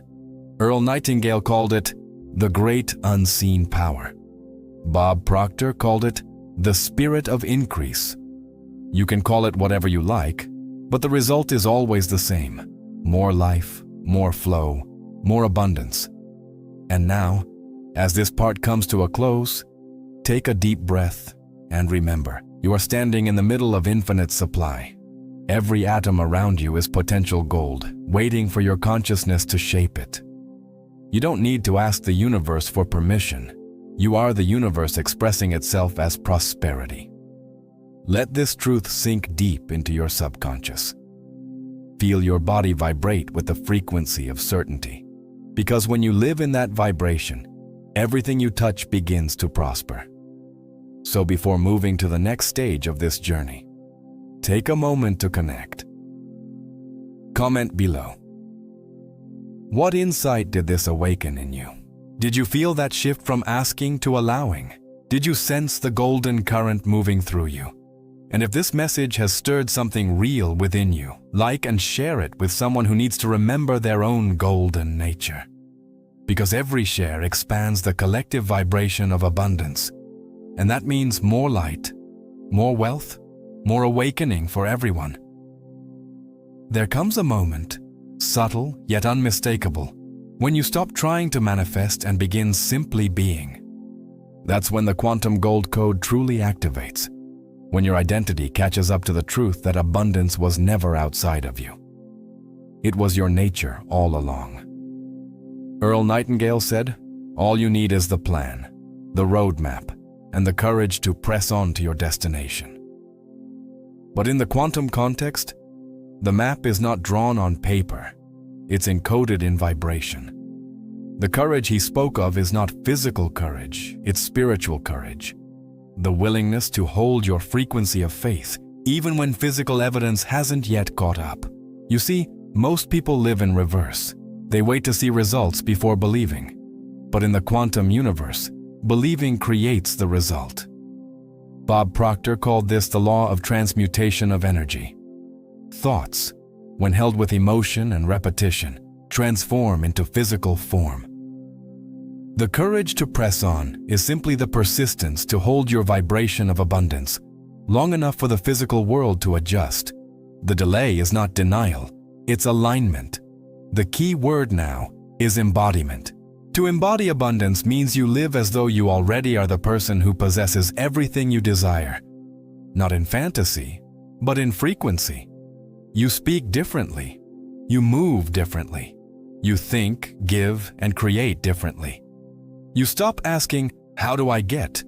Earl Nightingale called it the great unseen power. Bob Proctor called it the spirit of increase. You can call it whatever you like, but the result is always the same. More life, more flow, more abundance. And now, as this part comes to a close, take a deep breath and remember, you are standing in the middle of infinite supply. Every atom around you is potential gold, waiting for your consciousness to shape it. You don't need to ask the universe for permission. You are the universe expressing itself as prosperity. Let this truth sink deep into your subconscious. Feel your body vibrate with the frequency of certainty. Because when you live in that vibration, everything you touch begins to prosper. So before moving to the next stage of this journey, take a moment to connect. Comment below. What insight did this awaken in you? Did you feel that shift from asking to allowing? Did you sense the golden current moving through you? And if this message has stirred something real within you, like and share it with someone who needs to remember their own golden nature. Because every share expands the collective vibration of abundance. And that means more light, more wealth, more awakening for everyone. There comes a moment, subtle yet unmistakable, when you stop trying to manifest and begin simply being. That's when the quantum gold code truly activates, when your identity catches up to the truth that abundance was never outside of you. It was your nature all along. Earl Nightingale said, "All you need is the plan, the roadmap, and the courage to press on to your destination." But in the quantum context, the map is not drawn on paper, it's encoded in vibration. The courage he spoke of is not physical courage, it's spiritual courage. The willingness to hold your frequency of faith, even when physical evidence hasn't yet caught up. You see, most people live in reverse. They wait to see results before believing. But in the quantum universe, believing creates the result. Bob Proctor called this the law of transmutation of energy. Thoughts, when held with emotion and repetition, transform into physical form. The courage to press on is simply the persistence to hold your vibration of abundance long enough for the physical world to adjust. The delay is not denial, it's alignment. The key word now is embodiment. To embody abundance means you live as though you already are the person who possesses everything you desire. Not in fantasy, but in frequency. You speak differently. You move differently. You think, give, and create differently. You stop asking, "How do I get?"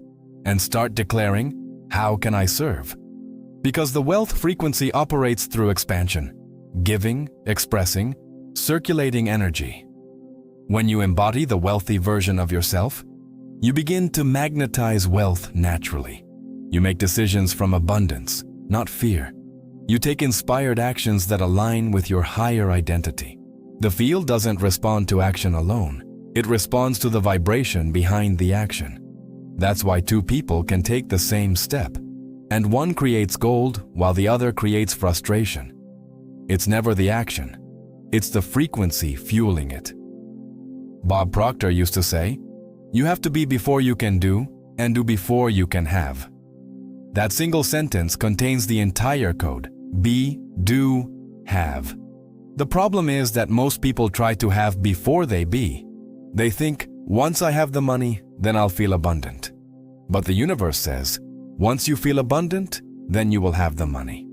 and start declaring, "How can I serve?" Because the wealth frequency operates through expansion, giving, expressing, circulating energy. When you embody the wealthy version of yourself, you begin to magnetize wealth naturally. You make decisions from abundance, not fear. You take inspired actions that align with your higher identity. The field doesn't respond to action alone. It responds to the vibration behind the action. That's why two people can take the same step, and one creates gold while the other creates frustration. It's never the action. It's the frequency fueling it. Bob Proctor used to say, "You have to be before you can do, and do before you can have." That single sentence contains the entire code: be, do, have. The problem is that most people try to have before they be. They think, once I have the money, then I'll feel abundant. But the universe says, once you feel abundant, then you will have the money.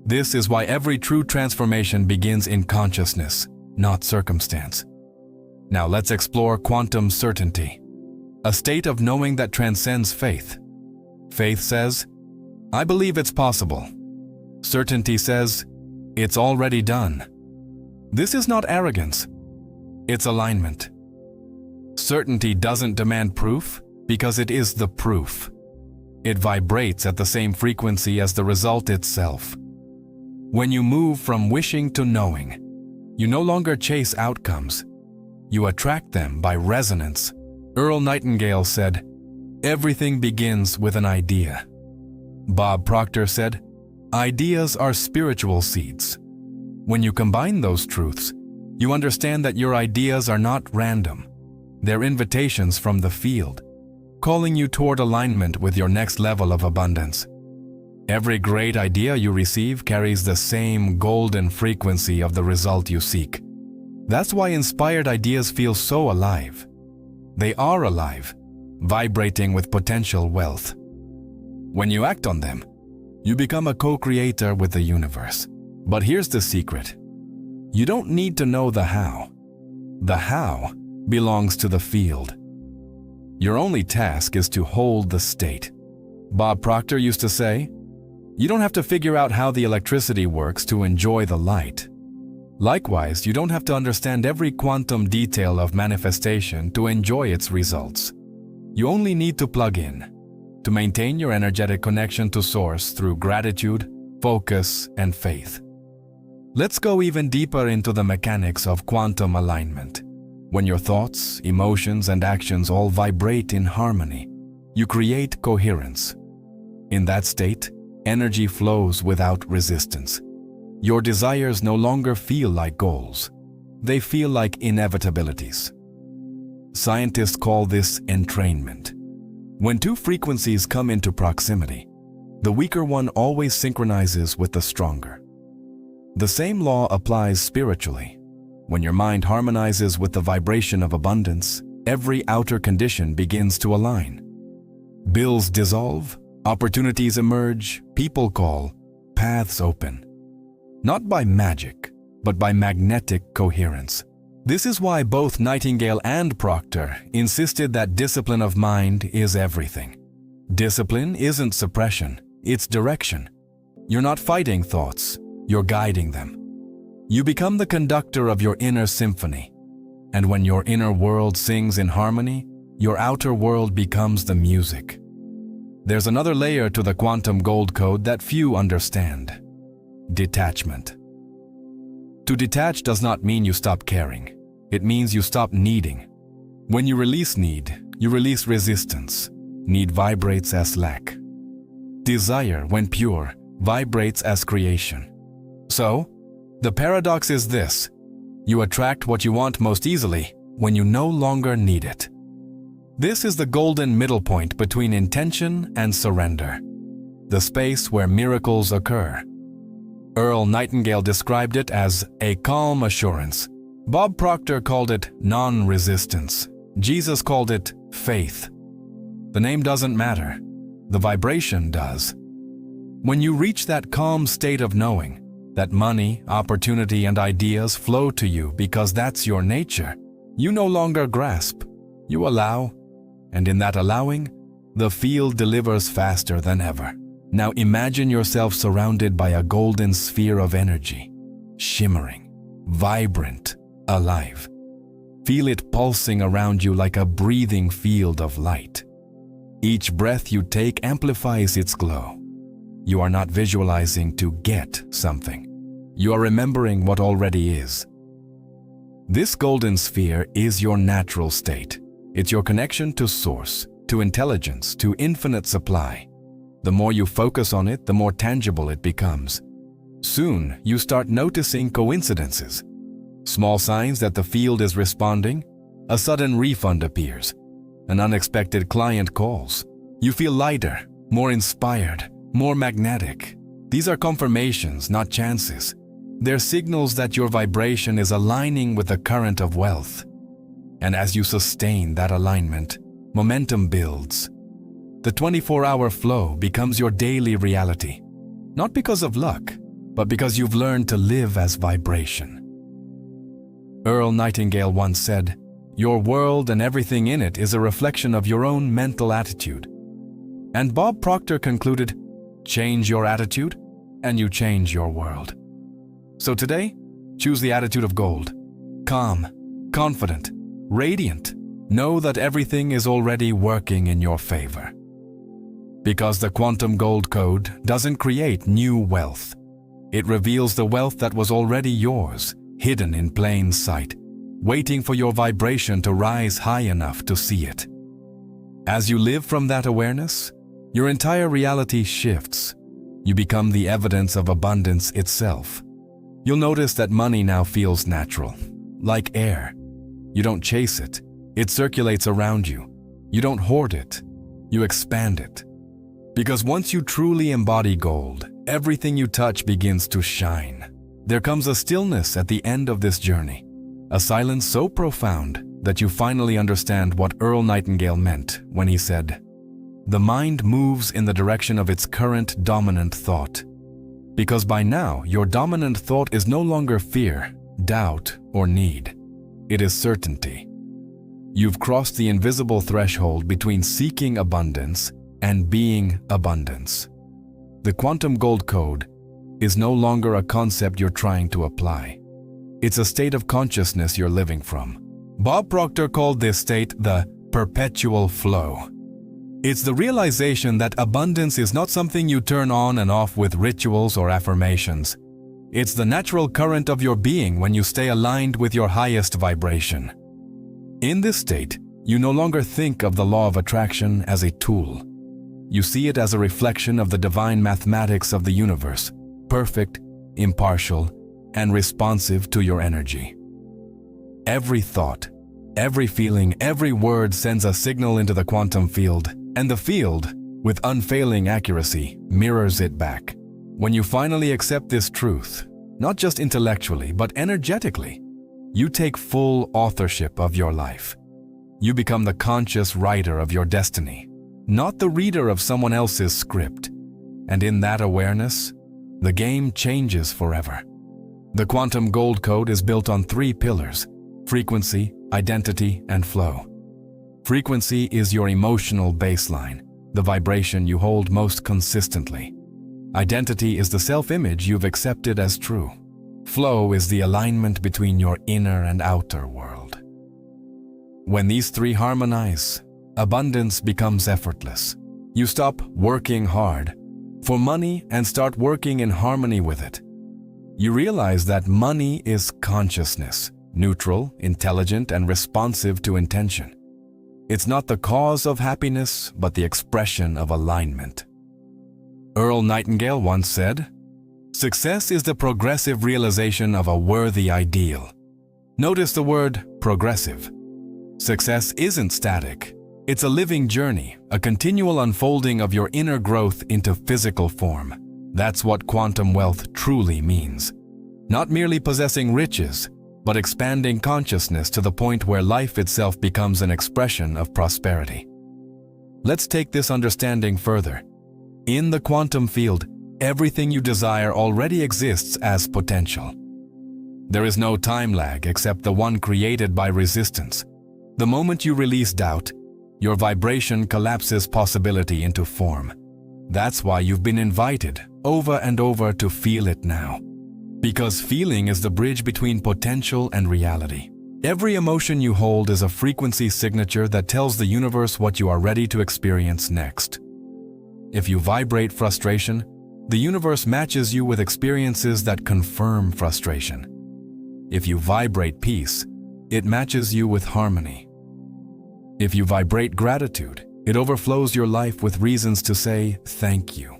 This is why every true transformation begins in consciousness, not circumstance. Now let's explore quantum certainty, a state of knowing that transcends faith. Faith says, "I believe it's possible." Certainty says, "It's already done." This is not arrogance, it's alignment. Certainty doesn't demand proof because it is the proof. It vibrates at the same frequency as the result itself. When you move from wishing to knowing, you no longer chase outcomes. You attract them by resonance. Earl Nightingale said, "Everything begins with an idea." Bob Proctor said, "Ideas are spiritual seeds." When you combine those truths, you understand that your ideas are not random. They're invitations from the field, calling you toward alignment with your next level of abundance. Every great idea you receive carries the same golden frequency of the result you seek. That's why inspired ideas feel so alive. They are alive, vibrating with potential wealth. When you act on them, you become a co-creator with the universe. But here's the secret. You don't need to know the how. The how belongs to the field. Your only task is to hold the state. Bob Proctor used to say, "You don't have to figure out how the electricity works to enjoy the light." Likewise, you don't have to understand every quantum detail of manifestation to enjoy its results. You only need to plug in, to maintain your energetic connection to Source through gratitude, focus, and faith. Let's go even deeper into the mechanics of quantum alignment. When your thoughts, emotions, and actions all vibrate in harmony, you create coherence. In that state, energy flows without resistance. Your desires no longer feel like goals. They feel like inevitabilities. Scientists call this entrainment. When two frequencies come into proximity, The weaker one always synchronizes with the stronger. The same law applies spiritually. When your mind harmonizes with the vibration of abundance, every outer condition begins to align. Bills dissolve, opportunities emerge, people call, paths open. Not by magic, but by magnetic coherence. This is why both Nightingale and Proctor insisted that discipline of mind is everything. Discipline isn't suppression, it's direction. You're not fighting thoughts, you're guiding them. You become the conductor of your inner symphony. And when your inner world sings in harmony, your outer world becomes the music. There's another layer to the quantum gold code that few understand. Detachment. To detach does not mean you stop caring. It means you stop needing. When you release need, you release resistance. Need vibrates as lack. Desire, when pure, vibrates as creation. So, the paradox is this: you attract what you want most easily when you no longer need it. This is the golden middle point between intention and surrender, the space where miracles occur. Earl Nightingale described it as a calm assurance. Bob Proctor called it non-resistance. Jesus called it faith. The name doesn't matter. The vibration does. When you reach that calm state of knowing that money, opportunity, and ideas flow to you because that's your nature, you no longer grasp. You allow, and in that allowing, the field delivers faster than ever. Now imagine yourself surrounded by a golden sphere of energy, shimmering, vibrant, alive. Feel it pulsing around you like a breathing field of light. Each breath you take amplifies its glow. You are not visualizing to get something. You are remembering what already is. This golden sphere is your natural state. It's your connection to source, to intelligence, to infinite supply. The more you focus on it, the more tangible it becomes. Soon, you start noticing coincidences. Small signs that the field is responding. A sudden refund appears. An unexpected client calls. You feel lighter, more inspired, more magnetic. These are confirmations, not chances. They're signals that your vibration is aligning with the current of wealth. And as you sustain that alignment, momentum builds. The 24-hour flow becomes your daily reality, not because of luck, but because you've learned to live as vibration. Earl Nightingale once said, "Your world and everything in it is a reflection of your own mental attitude." And Bob Proctor concluded, "Change your attitude, and you change your world." So today, choose the attitude of gold. Calm, confident, radiant. Know that everything is already working in your favor. Because the quantum gold code doesn't create new wealth. It reveals the wealth that was already yours, hidden in plain sight, waiting for your vibration to rise high enough to see it. As you live from that awareness, your entire reality shifts. You become the evidence of abundance itself. You'll notice that money now feels natural, like air. You don't chase it. It circulates around you. You don't hoard it. You expand it. Because once you truly embody gold, everything you touch begins to shine. There comes a stillness at the end of this journey, a silence so profound that you finally understand what Earl Nightingale meant when he said, "The mind moves in the direction of its current dominant thought." Because by now, your dominant thought is no longer fear, doubt, or need. It is certainty. You've crossed the invisible threshold between seeking abundance and being abundance. The quantum gold code is no longer a concept you're trying to apply. It's a state of consciousness you're living from. Bob Proctor called this state the perpetual flow. It's the realization that abundance is not something you turn on and off with rituals or affirmations. It's the natural current of your being when you stay aligned with your highest vibration. In this state, you no longer think of the law of attraction as a tool. You see it as a reflection of the divine mathematics of the universe, perfect, impartial, and responsive to your energy. Every thought, every feeling, every word sends a signal into the quantum field, and the field, with unfailing accuracy, mirrors it back. When you finally accept this truth, not just intellectually, but energetically, you take full authorship of your life. You become the conscious writer of your destiny, not the reader of someone else's script. And in that awareness, the game changes forever. The Quantum Gold Code is built on 3 pillars: frequency, identity, and flow. Frequency is your emotional baseline, the vibration you hold most consistently. Identity is the self-image you've accepted as true. Flow is the alignment between your inner and outer world. When these 3 harmonize, abundance becomes effortless. You stop working hard for money and start working in harmony with it. You realize that money is consciousness, neutral, intelligent, and responsive to intention. It's not the cause of happiness, but the expression of alignment. Earl Nightingale once said, "Success is the progressive realization of a worthy ideal." Notice the word progressive. Success isn't static. It's a living journey, a continual unfolding of your inner growth into physical form. That's what quantum wealth truly means. Not merely possessing riches, but expanding consciousness to the point where life itself becomes an expression of prosperity. Let's take this understanding further. In the quantum field, everything you desire already exists as potential. There is no time lag except the one created by resistance. The moment you release doubt, your vibration collapses possibility into form. That's why you've been invited over and over to feel it now. Because feeling is the bridge between potential and reality. Every emotion you hold is a frequency signature that tells the universe what you are ready to experience next. If you vibrate frustration, the universe matches you with experiences that confirm frustration. If you vibrate peace, it matches you with harmony. If you vibrate gratitude, it overflows your life with reasons to say thank you.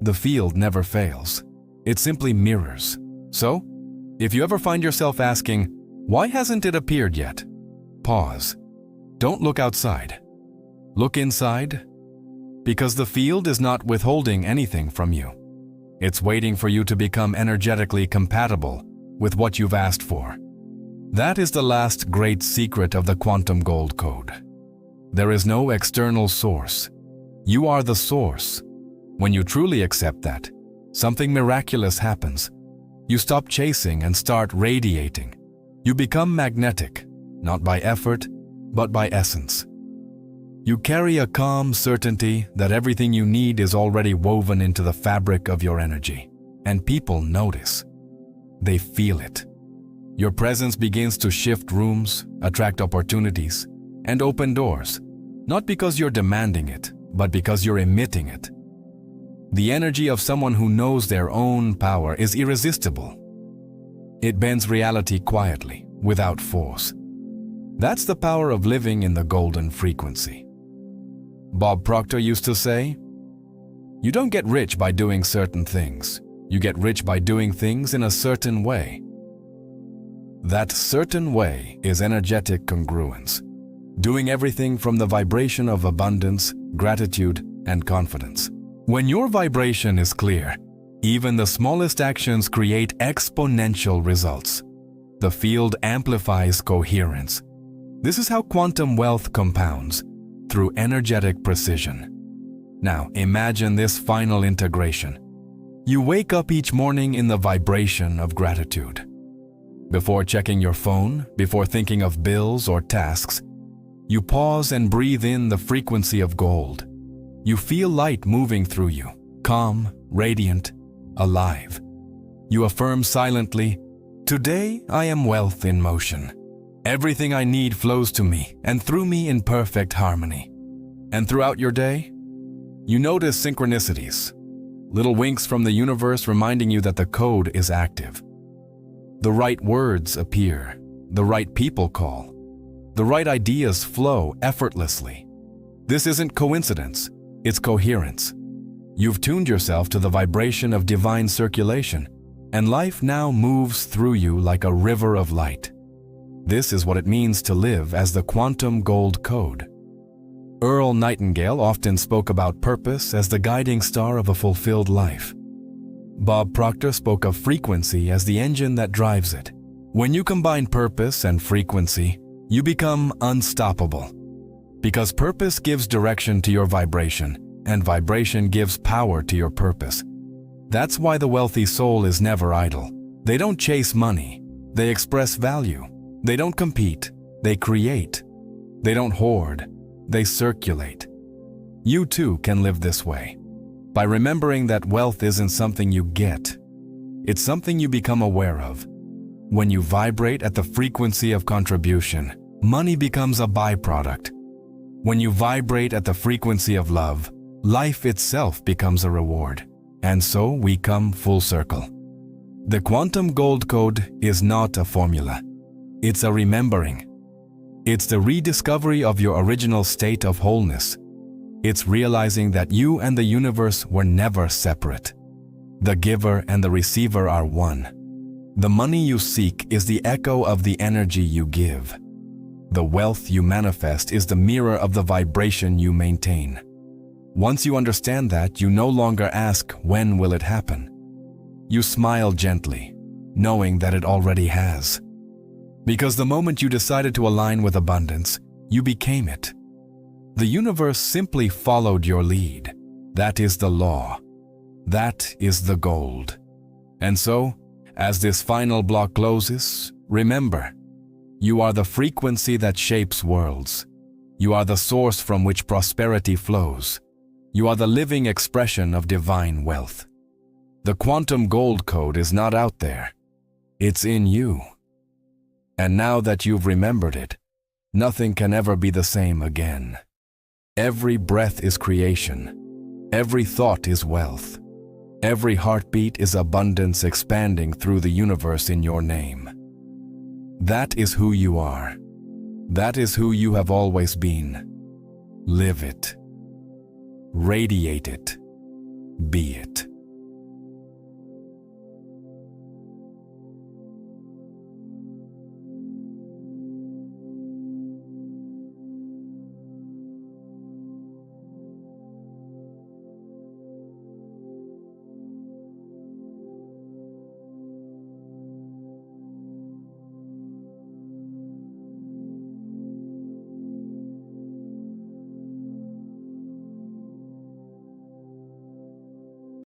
The field never fails. It simply mirrors. So, if you ever find yourself asking, "Why hasn't it appeared yet?" Pause. Don't look outside. Look inside, because the field is not withholding anything from you. It's waiting for you to become energetically compatible with what you've asked for. That is the last great secret of the Quantum Gold Code. There is no external source. You are the source. When you truly accept that, something miraculous happens. You stop chasing and start radiating. You become magnetic, not by effort, but by essence. You carry a calm certainty that everything you need is already woven into the fabric of your energy. And people notice. They feel it. Your presence begins to shift rooms, attract opportunities, and open doors, not because you're demanding it, but because you're emitting it. The energy of someone who knows their own power is irresistible. It bends reality quietly, without force. That's the power of living in the golden frequency. Bob Proctor used to say, "You don't get rich by doing certain things. You get rich by doing things in a certain way." That certain way is energetic congruence, doing everything from the vibration of abundance, gratitude, and confidence. When your vibration is clear, even the smallest actions create exponential results. The field amplifies coherence. This is how quantum wealth compounds, through energetic precision. Now, imagine this final integration. You wake up each morning in the vibration of gratitude. Before checking your phone, before thinking of bills or tasks, you pause and breathe in the frequency of gold. You feel light moving through you, calm, radiant, alive. You affirm silently, "Today I am wealth in motion. Everything I need flows to me and through me in perfect harmony." And throughout your day, you notice synchronicities, little winks from the universe reminding you that the code is active. The right words appear, the right people call, the right ideas flow effortlessly. This isn't coincidence, it's coherence. You've tuned yourself to the vibration of divine circulation, and life now moves through you like a river of light. This is what it means to live as the Quantum Gold Code. Earl Nightingale often spoke about purpose as the guiding star of a fulfilled life. Bob Proctor spoke of frequency as the engine that drives it. When you combine purpose and frequency, you become unstoppable. Because purpose gives direction to your vibration, and vibration gives power to your purpose. That's why the wealthy soul is never idle. They don't chase money. They express value. They don't compete. They create. They don't hoard. They circulate. You too can live this way. By remembering that wealth isn't something you get. It's something you become aware of. When you vibrate at the frequency of contribution, money becomes a byproduct. When you vibrate at the frequency of love, life itself becomes a reward. And so we come full circle. The quantum gold code is not a formula. It's a remembering. It's the rediscovery of your original state of wholeness. It's realizing that you and the universe were never separate. The giver and the receiver are one. The money you seek is the echo of the energy you give. The wealth you manifest is the mirror of the vibration you maintain. Once you understand that, you no longer ask, when will it happen? You smile gently, knowing that it already has. Because the moment you decided to align with abundance, you became it. The universe simply followed your lead. That is the law. That is the gold. And so, as this final block closes, remember, you are the frequency that shapes worlds. You are the source from which prosperity flows. You are the living expression of divine wealth. The quantum gold code is not out there. It's in you. And now that you've remembered it, nothing can ever be the same again. Every breath is creation. Every thought is wealth. Every heartbeat is abundance expanding through the universe in your name. That is who you are. That is who you have always been. Live it. Radiate it. Be it.